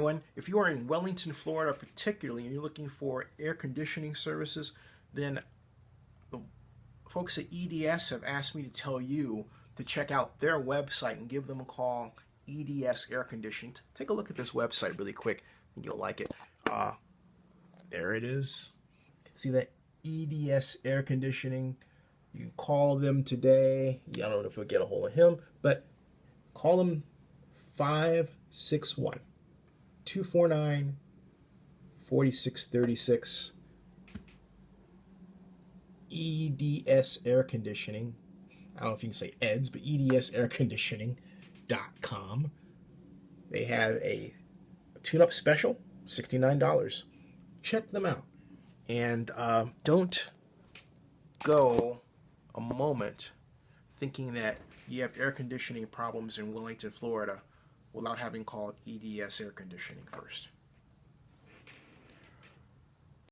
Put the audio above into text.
everyone. If you are in Wellington, Florida particularly, and you're looking for air conditioning services, then the folks at EDS have asked me to tell you to check out their website and give them a call, EDS Air Conditioning. Take a look at this website really quick. I think you'll like it. There it is. You can see that EDS Air Conditioning. You can call them today. I don't know if you'll get a hold of him, but call them 561 249 4636. EDS Air Conditioning. I don't know if you can say EDS, but edsairconditioning.com. They have a tune-up special, $69. Check them out. And don't go a moment thinking that you have air conditioning problems in Wellington, Florida without having called EDS Air Conditioning first.